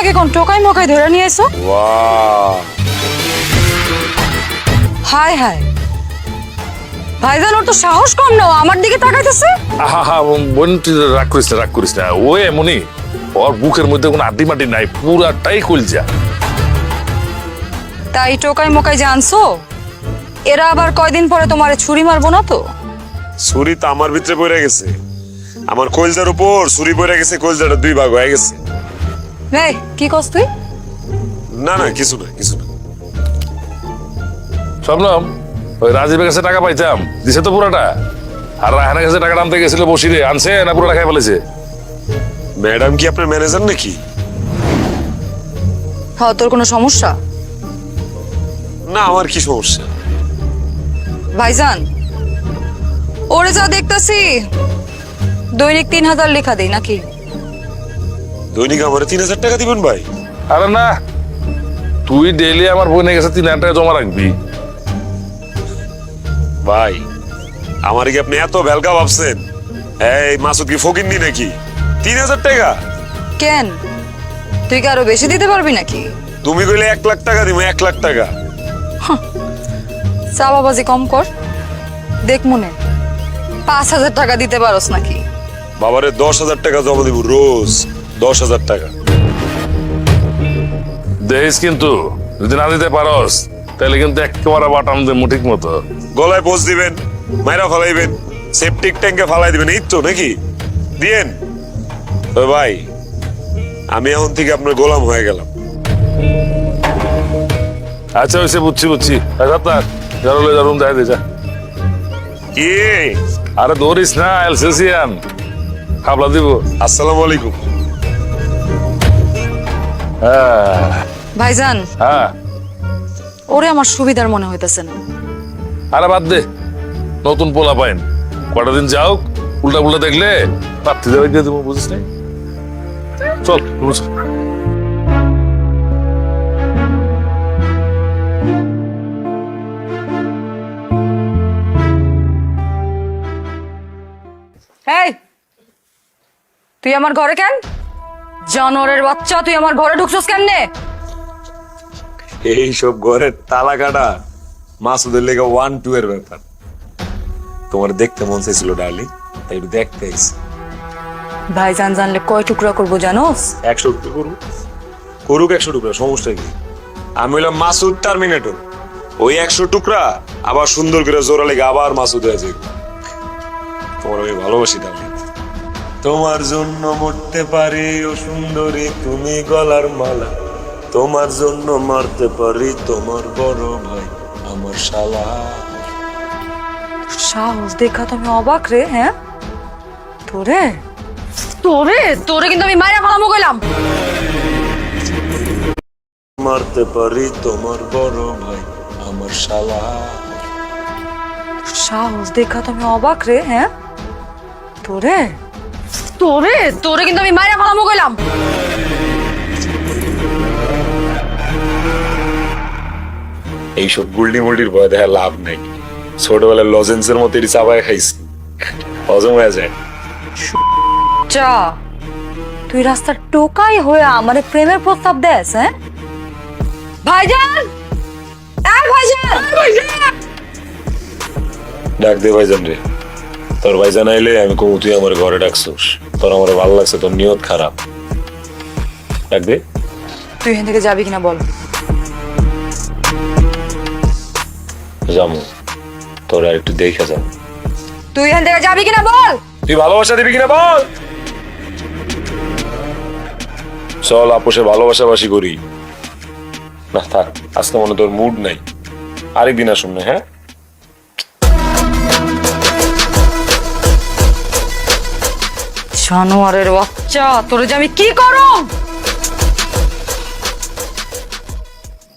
আগে কোন টোকাই মোকাই ধরে নিয়ে এসো? বাহ, হায় হায়, ভাইজান ওর তো সাহস কম না, ও আমার দিকে তাকাইতেছে। আহা হা, বোন তুই রাগ করিস না, রাগ করিস না। ও এমনই, ওর বুকের মধ্যে কোনো আড্ডি মাটি নাই, পুরাটাই কলজা। তাই টোকাই মোকাই যে আনছো, এরা আবার কয়দিন পরে তোমারে ছুরি মারবো না তো? ছুরি তো আমার ভিতরে পড়ে গেছে, আমার কলজার উপর ছুরি পড়ে গেছে, কলজাটা দুই ভাগ হয়ে গেছে। এই কি কস তুই? না না, কিছু না কিছু না। শবনম, ওই রাজীবের কাছে টাকা পাইতাম, দিছে তো পুরাটা। আর রায়হানের কাছে টাকাটা আনতে গেছিল বসিরে, আনছে না পুরোটা খাই ফেলেছে? ম্যাডাম কি আপনার ম্যানেজার নাকি? হ্যাঁ, তোর কোনো সমস্যা? না, আমার কি সমস্যা? ভাইজান, ওরে যা দেখতেছি দৈনিক 3000 লেখা দেই নাকি? দৈনিক আমার 3000 টাকা দিবেন ভাই? আরে না, তুই ডেইলি আমার বোনের কাছে 3000 টাকা জমা রাখবি। ভাই, আমার কি আপনি এত ভেলকা ভাবছেন? এই মাসুদ কি ফকিন্নি নাকি? 3000 টাকা? কেন, তুই কি আরো বেশি দিতে পারবি নাকি? তুমি কইলে 1 লাখ টাকা দিব, 1 লাখ টাকা। চা বাবাজি কম কর, দেখ মনে 5000 টাকা দিতে পারোস নাকি? বাবারে 10,000 টাকা জমা দিব রোজ, 10,000 টাকা। দেখিস কিন্তু যদি না দিতে পারস তাহলে কিন্তু একেবারে বাটাম দেবো ঠিক মতো। গলায় পোজ দিবেন, মাইরা ফালাইবেন, সেপটিক ট্যাঙ্কে ফালাই দিবেন, এই তো নাকি? দিয়েন। তো ভাই, আমি এখন থেকে আপনার গোলাম হয়ে গেলাম। আচ্ছা হয়েছে, বুঝছি বুঝছি। রুম দেখা দিয়ে যা। কি? আরে দৌড়িস না, এলসিসিয়ান খাবলা দিব। আসসালামু আলাইকুম। হ্যাঁ ভাইজান, হ্যাঁ, ওরে আমার সুবিধার মনে হইতেছে না। আরে বাদ দে, নতুন পোলা পাইন, কটা দিন যাও, উল্টা পুল্টা দেখলে প্রার্থী দেওয়া দিয়ে দেবো, বুঝিস নাই? চল রুমে চল। এই, তুই আমার ঘরে কেন? জানোয়ারের বাচ্চা, তুই আমার ঘরে ঢুকছস কেমনে? এই সব ঘরের তালা কাটা মাসুদের লেগে 1-2 এর ব্যাপার। তোমার দেখতে মন চাইছিল ডার্লিং, তাই একটু দেখতে এসেছি। ভাইজান জানলে কয় টুকরা করবো জানোস? 100 টুকরা করুক, করুক 100 টুকরা, সমস্যা কি? আমি হলাম মাসুদ টার্মিনেটর, ওই 100 টুকরা আবার সুন্দর করে জোড়া লেগে আবার মাসুদ হয়ে যাবে। তোমার আমি ভালোবাসি ডার্লিং। তোমার জন্য মরতে পারি ও সুন্দরী তুমি গলার মালা, তোমার জন্য মারতে পারি তোমার বড় ভাই আমার শালা। সাহস দেখা তো আমি অবাক রে। হ্যাঁ, তোরে তোরে তোরে কিন্তু আমি মাইরা ফালামো কইলাম। মারতে পারি তোমার বড় ভাই আমার শালা। সাহস দেখা তো আমি অবাক রে। হ্যাঁ, তোরে তোরে তোরে কিন্তু আমি মাইরা ফালামো কইলাম। এইসব গুল্ডি মুল্ডির ভয় দেখা লাভ নেই, ছোটবেলায় লজেন্সের মতো এটি চাবায় খাইছি, হজম হয়ে যায়। চা, তুই রাস্তার টোকাই হয়ে আমারে প্রেমের প্রস্তাব দেস? হ্যাঁ ভাইজান, ভাইজান, ডাক দে ভাইজান রে। তোর ভাইজান আইলে আমি কমু তুই আমার ঘরে ডাকছোস, তোর আমার ভালো লাগছে, তোর নিয়ত খারাপ। ডাক দে। তুই এখান থেকে যাবি কিনা বল? যাবো, তোর আর একটু দেখা যাবো। তুই এখান থেকে যাবি কিনা বল? তুই ভালোবাসা দিবি কিনা বল। চল আপোষে ভালোবাসাবাসি করি। না থাক, আজকে মনে তোর মুড নাই, আরেকদিন আসুন না। হ্যাঁ, জানোয়ারের বাচ্চা, তোরে যে আমি কি করব?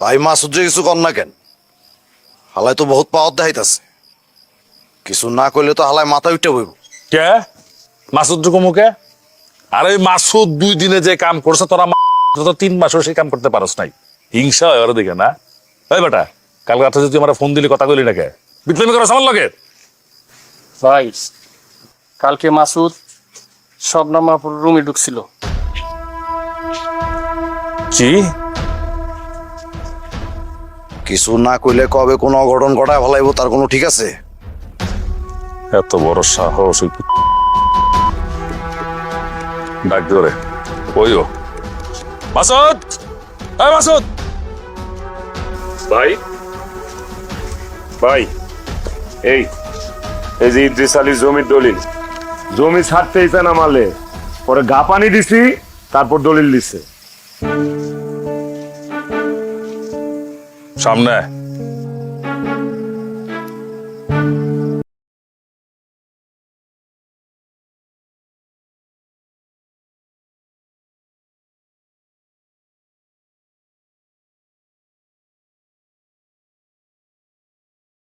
ভাই মাসুদ যে কিছু কর না কেন, হালাই তো বহুত পাওয়ার দেখাইতাছে, কিছু না করলে তো হালাই মাথা উঠে বইব। কে মাসুদ মুখে? আরে ওই মাসুদ 2 দিনে যে কাম করছে, তোরা 3 মাসও সেই কাম করতে পারস নাই। হিংসা হয় ওরা দেখে না? ওই বেটা, কাল রাতে তুই আমার ফোন দিলি, কথা কইলি না কে? বিপ্লবী করো আমার লগে? ভাই, কালকে মাসুদ শবনম আপুর রুমে ঢুকছিল, জি কিছু না কইলে কবে কোনো অঘটন ঘটায় ভালাইবো তার কোনো ঠিক আছে? এত বড় সাহস ওই ডাক ধরে ওইও মাসুদ, এই মাসুদ। ভাই ভাই এই এই যে ইদ্রিস আলীর জমির দলিল, জমি ছাড়তে ইচ্ছা না মারলে পরে গা পানি দিছি, তারপর দলিল দিছে। সামনে